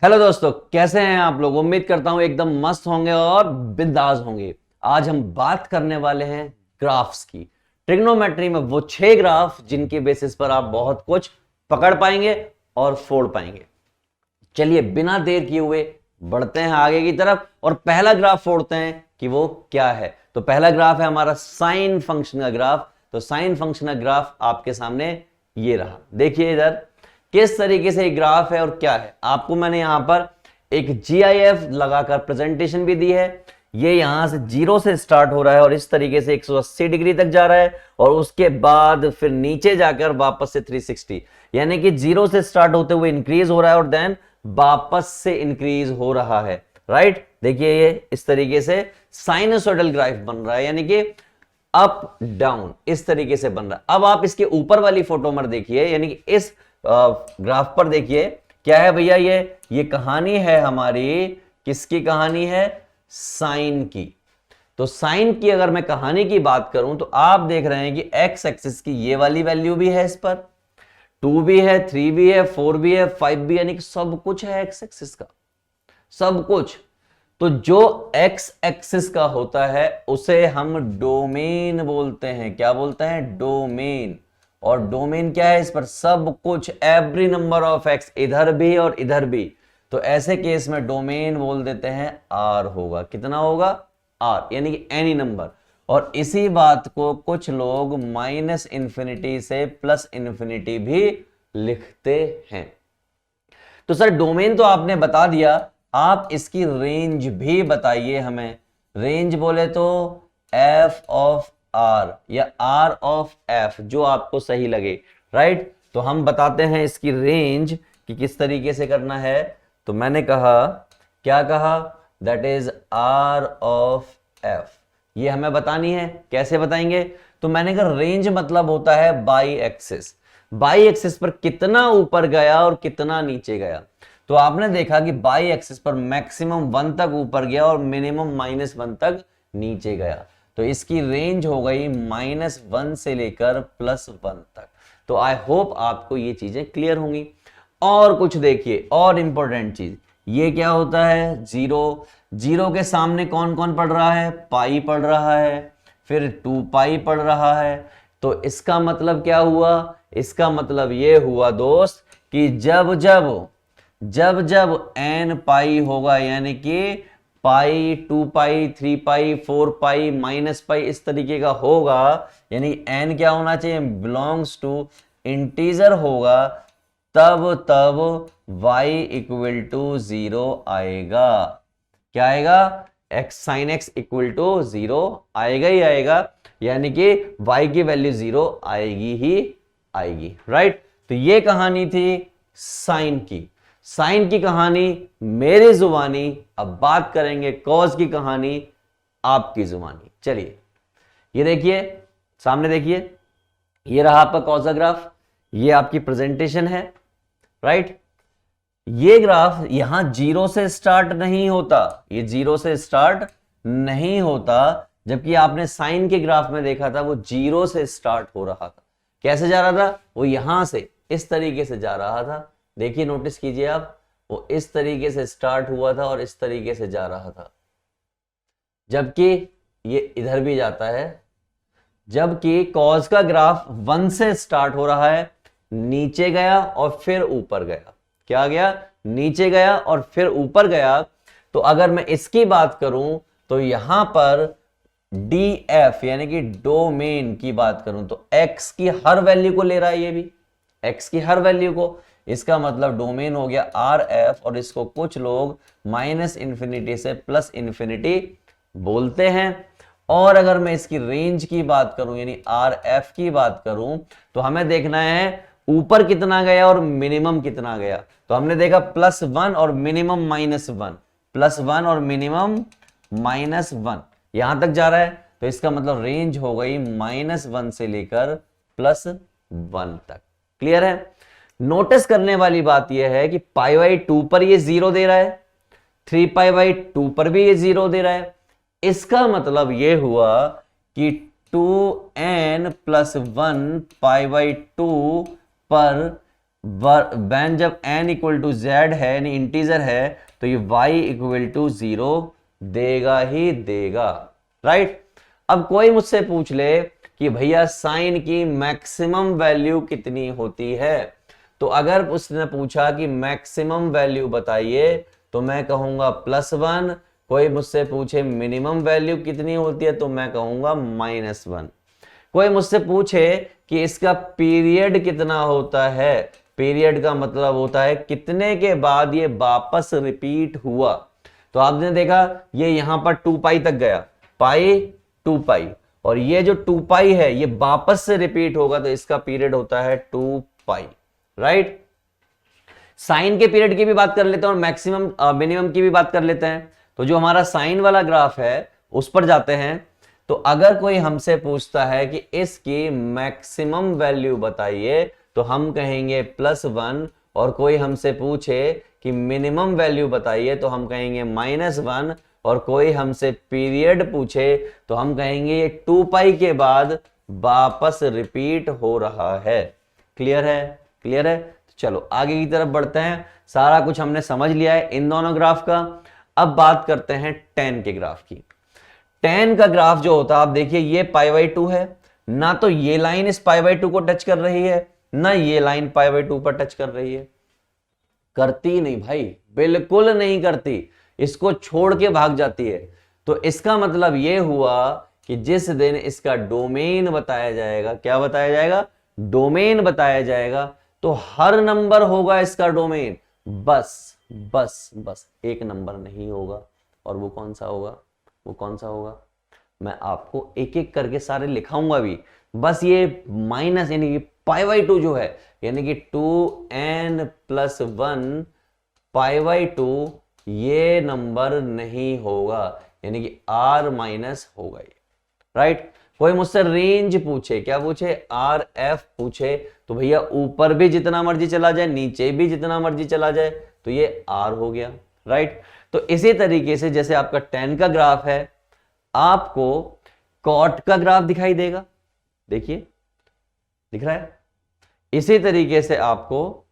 Hello दोस्तों, कैसे हैं आप लोग। उम्मीद करता हूं एकदम मस्त होंगे और बिंदास होंगे। आज हम बात करने वाले हैं ग्राफ्स की। ट्रिग्नोमेट्री में वो 6 ग्राफ जिनके बेसिस पर आप बहुत कुछ पकड़ पाएंगे और फोड़ पाएंगे। चलिए बिना देर किए हुए बढ़ते हैं आगे की तरफ और पहला ग्राफ फोड़ते हैं कि वो क्या है। तो पहला ग्राफ है हमारा साइन फंक्शन का ग्राफ। तो साइन फंक्शन का ग्राफ आपके सामने ये रहा। देखिए इधर किस तरीके से ग्राफ है और क्या है। आपको मैंने यहां पर एक GIF लगाकर प्रेजेंटेशन भी दी है। ये यहां से 0 से स्टार्ट हो रहा है और इस तरीके से 180 डिग्री तक जा रहा है और उसके बाद फिर नीचे जाकर वापस से 360, यानी कि 0 से स्टार्ट होते हुए इंक्रीज हो रहा है और देन वापस से इंक्रीज हो रहा है। राइट, देखिए ये इस तरीके से साइनसोइडल ग्राफ बन रहा है, यानी कि अप डाउन इस तरीके से बन रहा है। अब आप इसके ऊपर वाली फोटो में देखिए, यानी कि इस ग्राफ पर देखिए क्या है भैया। ये कहानी है हमारी, किसकी कहानी है? साइन की। तो साइन की अगर मैं कहानी की बात करूं तो आप देख रहे हैं कि एक्स एक्सिस की ये वाली वैल्यू भी है, इस पर 2 भी है, 3 भी है, 4 भी है, 5 भी, यानी कि सब कुछ है एक्स एक्सिस का, सब कुछ। तो जो एक्स एक्सिस का होता है उसे हम डोमेन बोलते हैं। क्या बोलते हैं? डोमेन। और डोमेन क्या है? इस पर सब कुछ, एवरी नंबर ऑफ एक्स, इधर भी और इधर भी। तो ऐसे केस में डोमेन बोल देते हैं आर होगा। कितना होगा? आर, यानी कि एनी नंबर। और इसी बात को कुछ लोग -इन्फिनिटी से +इन्फिनिटी भी लिखते हैं। तो सर डोमेन तो आपने बता दिया, आप इसकी रेंज भी बताइए हमें। रेंज बोले तो f ऑफ r या r ऑफ f, जो आपको सही लगे। राइट, तो हम बताते हैं इसकी रेंज कि किस तरीके से करना है। तो मैंने कहा, क्या कहा? That is r of f। ये हमें बतानी है। कैसे बताएंगे? तो मैंने कहा रेंज मतलब होता है बाई एक्सिस। बाई एक्सिस पर कितना ऊपर गया और कितना नीचे गया। तो आपने देखा कि बाई एक्सिस पर मैक्सिमम 1 तक ऊपर गया और मिनिमम -1 तक नीचे गया। तो इसकी रेंज हो गई -1 से लेकर +1 तक। तो आई होप आपको ये चीजें क्लियर होंगी। और कुछ देखिए, और इंपॉर्टेंट चीज, ये क्या होता है? 0। 0 के सामने कौन कौन पढ़ रहा है? पाई पढ़ रहा है, फिर 2 पाई पढ़ रहा है। तो इसका मतलब क्या हुआ? इसका मतलब ये हुआ दोस्त कि जब जब n पाई होगा, यानी कि पाई, 2 पाई, 3 पाई, 4 पाई, -पाई इस तरीके का होगा, यानी n क्या होना चाहिए? बिलोंग्स टू इंटीजर होगा, तब y इक्वल टू 0 आएगा। क्या आएगा? x sin x equal to 0 आएगा ही आएगा, यानी कि y की वैल्यू 0 आएगी ही आएगी। राइट, तो ये कहानी थी साइन की। साइन की कहानी मेरी जुबानी। अब बात करेंगे कॉज की कहानी आपकी जुबानी। चलिए ये देखिए, सामने देखिए, ये रहा आपका कॉज का ग्राफ, ये आपकी प्रेजेंटेशन है। राइट, ये ग्राफ यहां 0 से स्टार्ट नहीं होता, ये 0 से स्टार्ट नहीं होता, जबकि आपने साइन के ग्राफ में देखा था वो 0 से स्टार्ट हो रहा था। कैसे जा रहा था? वो यहां से इस तरीके से जा रहा था। देखिए, नोटिस कीजिए आप, वो इस तरीके से स्टार्ट हुआ था और इस तरीके से जा रहा था, जबकि ये इधर भी जाता है। जबकि कॉज का ग्राफ 1 से स्टार्ट हो रहा है, नीचे गया और फिर ऊपर गया। क्या गया? नीचे गया और फिर ऊपर गया। तो अगर मैं इसकी बात करूं तो यहां पर DF यानी कि डोमेन की बात करूं तो x की हर वैल्यू को ले रहा है, ये भी x की हर वैल्यू को। इसका मतलब डोमेन हो गया RF, और इसको कुछ लोग -इन्फिनिटी से +इन्फिनिटी बोलते हैं। और अगर मैं इसकी रेंज की बात करूं यानी RF की बात करूं तो हमें देखना है ऊपर कितना गया और मिनिमम कितना गया। तो हमने देखा +1 और मिनिमम -1, +1 और मिनिमम -1 यहां तक जा रहा है। तो इसका मतलब रेंज हो गई -1 से लेकर +1 तक। क्लियर है? नोटिस करने वाली बात यह है कि π/2 पर ये 0 दे रहा है, 3π/2 पर भी ये 0 दे रहा है। इसका मतलब ये हुआ कि 2n + 1 π/2 पर वैन जब n इक्वल टू जेड है यानी इंटीजर है तो ये y इक्वल टू 0 देगा ही देगा, राइट। अब कोई मुझसे पूछ ले कि भैया साइन की मैक्सिमम वैल्यू कितनी होती है, तो अगर उसने पूछा कि मैक्सिमम वैल्यू बताइए तो मैं कहूंगा +1। कोई मुझसे पूछे मिनिमम वैल्यू कितनी होती है तो मैं कहूंगा -1। कोई मुझसे पूछे कि इसका पीरियड कितना होता है, पीरियड का मतलब होता है कितने के बाद ये वापस रिपीट हुआ, तो आपने देखा ये यहां पर 2 पाई तक गया, पाई 2 पाई, और ये जो 2 पाई है ये वापस से रिपीट होगा तो इसका पीरियड होता है 2 पाई, राइट। साइन के पीरियड की भी बात कर लेते हैं और मैक्सिमम मिनिमम की भी बात कर लेते हैं। तो जो हमारा साइन वाला ग्राफ है उस पर जाते हैं। तो अगर कोई हमसे पूछता है कि इसकी मैक्सिमम वैल्यू बताइए तो हम कहेंगे +1, और कोई हमसे पूछे कि मिनिमम वैल्यू बताइए तो हम कहेंगे -1, और कोई हमसे पीरियड पूछे तो हम कहेंगे ये 2 पाई के बाद वापस रिपीट हो रहा है। क्लियर है? क्लियर है? चलो आगे की तरफ बढ़ते हैं। सारा कुछ हमने समझ लिया है इन दोनों ग्राफ का। अब बात करते हैं tan के ग्राफ की। tan का ग्राफ जो होता है, आप देखिए ये π/2 है, ना तो ये लाइन इस π/2 को टच कर रही है ना ये लाइन π/2 पर टच कर रही है। करती नहीं भाई, बिल्कुल नहीं करती, इसको छोड़ के भाग जाती है। तो इसका मतलब यह हुआ कि जिस दिन इसका डोमेन बताया जाएगा, क्या बताया जाएगा? डोमेन बताया जाएगा, तो हर नंबर होगा इसका डोमेन, बस बस बस एक नंबर नहीं होगा। और वो कौन सा होगा? वो कौन सा होगा? मैं आपको एक एक करके सारे लिखाऊंगा भी, बस ये माइनस यानी कि π/2 जो है, यानी कि 2n+1 π/2 ये नंबर नहीं होगा, यानी कि r- होगा ये, राइट। कोई मुझसे रेंज पूछे, क्या पूछे? RF पूछे, तो भैया ऊपर भी जितना मर्जी चला जाए, नीचे भी जितना मर्जी चला जाए, तो ये R हो गया, राइट। तो इसी तरीके से जैसे आपका tan का ग्राफ है, आपको cot का ग्राफ दिखाई देगा, देखिए दिख रहा है। इसी तरीके से आपको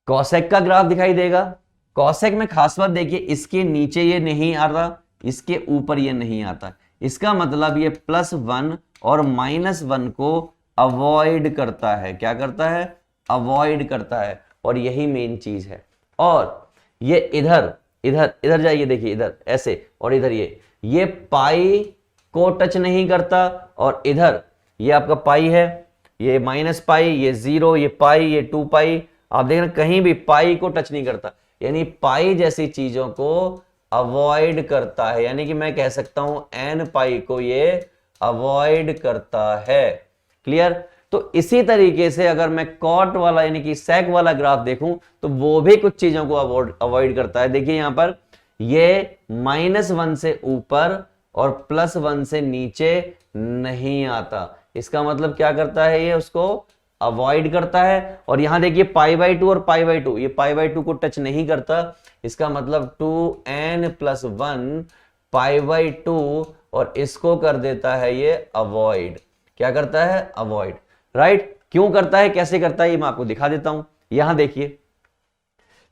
cosec का ग्राफ दिखाई देगा। cosec में खास बात देखिए, इसके नीचे ये नहीं आ रहा, इसके ऊपर ये नहीं आता, इसका मतलब ये +1 और -1 को अवॉइड करता है। क्या करता है? अवॉइड करता है, और यही मेन चीज है। और ये इधर इधर इधर जाइए, देखिए इधर ऐसे, और इधर ये पाई को टच नहीं करता, और इधर ये आपका पाई है, ये -π, ये 0, ये पाई, ये 2 पाई, आप देख रहे हैं कहीं भी पाई को टच नहीं करता, यानी पाई जैसी चीजों को अवॉइड करता है, यानी कि मैं कह सकता हूं n को ये अवॉइड करता है। क्लियर? तो इसी तरीके से अगर मैं कॉट वाला यानी कि सेक वाला ग्राफ देखूं तो वो भी कुछ चीजों को अवॉइड करता है। देखिए यहां पर ये -1 से ऊपर और +1 से नीचे नहीं आता, इसका मतलब क्या करता है? ये उसको अवॉइड करता है। और यहां देखिए π/2 और π/2, ये π/2 को टच नहीं करता, इसका मतलब 2n+1 π/2, और इसको कर देता है ये अवॉइड। क्या करता है? Avoid, right. क्यों करता है, कैसे करता है, ये मैं आपको दिखा देता हूं। यहां देखिए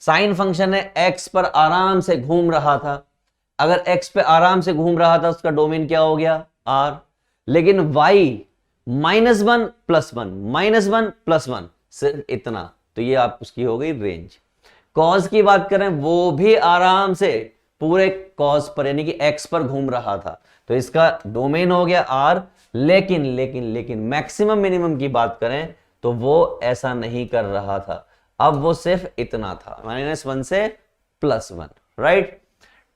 साइन फंक्शन है, x पर आराम से घूम रहा था। अगर x पे आराम से घूम रहा था उसका डोमेन क्या हो गया? r। लेकिन y -1 +1 सिर्फ इतना, तो ये आप उसकी हो गई रेंज। कॉज की बात करें, वो भी आराम से पूरे कॉज पर यानी कि x पर घूम रहा था, तो इसका डोमेन हो गया r। लेकिन लेकिन लेकिन मैक्सिमम मिनिमम की बात करें तो वो ऐसा नहीं कर रहा था, अब वो सिर्फ इतना था, -1 से +1, राइट।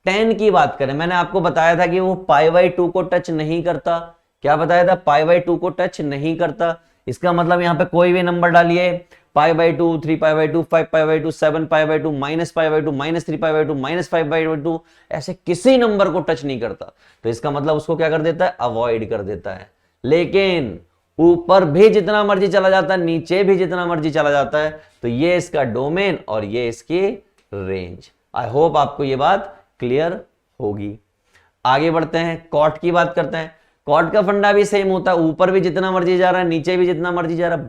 tan की बात करें, मैंने आपको बताया था कि वो π/2 को टच नहीं करता। क्या बताया था? π/2 को टच नहीं करता। इसका मतलब यहां पे कोई भी नंबर डालिए, π/2, 3π/2, 5π/2, 7π/2, -π/2, -3π/2, -5/2, ऐसे किसी नंबर को टच नहीं करता, तो इसका मतलब उसको क्या कर देता है? अवॉइड कर देता है। लेकिन ऊपर भी जितना मर्जी चला जाता है, नीचे भी जितना मर्जी चला जाता है, तो ये इसका डोमेन और ये इसकी रेंज। आई होप आपको ये बात क्लियर होगी। आगे बढ़ते हैं, कॉट की बात करते हैं। कॉट का फंडा भी सेम होता है, ऊपर भी जितना मर्जी जा रहा है, नीचे भी जितना मर्जी जा रहा है,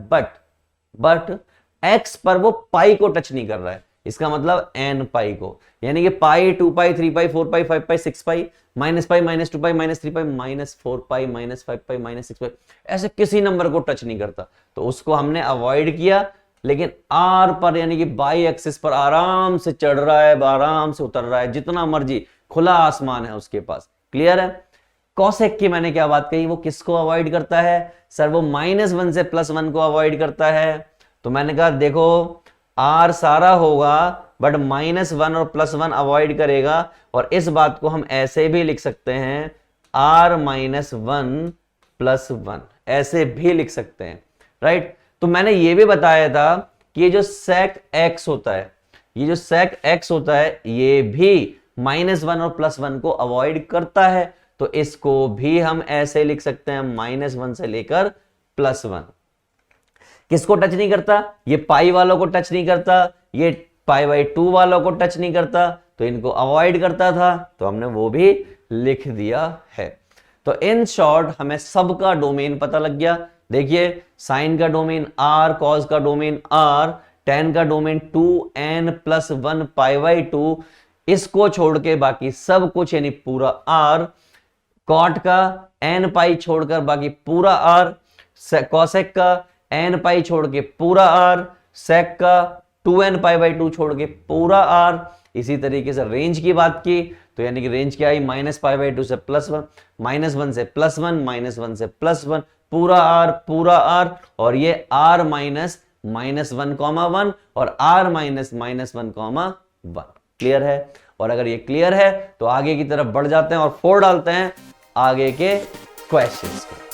बट एक्स पर वो पाई को टच नहीं कर रहा है। इसका मतलब एन पाई को, यानी कि पाई, 2 पाई, 3 पाई, 4 पाई, 5 पाई, 6 पाई, -पाई, -2 पाई, -3 पाई, -4 पाई, -5 पाई, -6 पाई, ऐसे किसी नंबर को टच नहीं करता, तो उसको हमने अवॉइड किया। लेकिन आर पर यानी कि बाई एक्सिस पर आराम से चढ़ रहा है, आराम से उतर रहा है, जितना मर्जी, खुला आसमान है उसके पास। क्लियर है? कॉसेक की मैंने क्या बात कही, वो किसको अवॉइड करता है सर? वो -1 से +1 को अवॉइड करता है। तो मैंने कहा देखो आर सारा होगा बट -1 और +1 अवॉइड करेगा, और इस बात को हम ऐसे भी लिख सकते हैं r -1 +1, ऐसे भी लिख सकते हैं, राइट। तो मैंने ये भी बताया था कि ये जो sec x होता है, ये जो sec x होता है, ये भी -1 और +1 को अवॉइड करता है, तो इसको भी हम ऐसे लिख सकते हैं -1 से लेकर +1। किसको टच नहीं करता? ये पाई वालों को टच नहीं करता, ये π/2 वालों को टच नहीं करता, तो इनको अवॉइड करता था, तो हमने वो भी लिख दिया है। तो इन शॉर्ट हमें सबका डोमेन पता लग गया। देखिए साइन का डोमेन r, कॉस का डोमेन r, tan का डोमेन 2n + 1 π/2, इसको छोड़ के बाकी सब कुछ यानी पूरा r, कॉट का n पाई छोड़कर बाकी पूरा r, कॉसेक का n पाई छोड़ के पूरा r, सेक का 2n π/2 छोड़ के पूरा r। इसी तरीके से रेंज की बात की तो यानी कि रेंज क्या आई, -π/2 से +1, -1 से +1, -1 से +1, पूरा r, और ये r -(-1,1) और r -(-1,1). क्लियर है? और अगर ये क्लियर है तो आगे की तरफ बढ़ जाते हैं और 4 डालते हैं आगे के क्वेश्चंस को।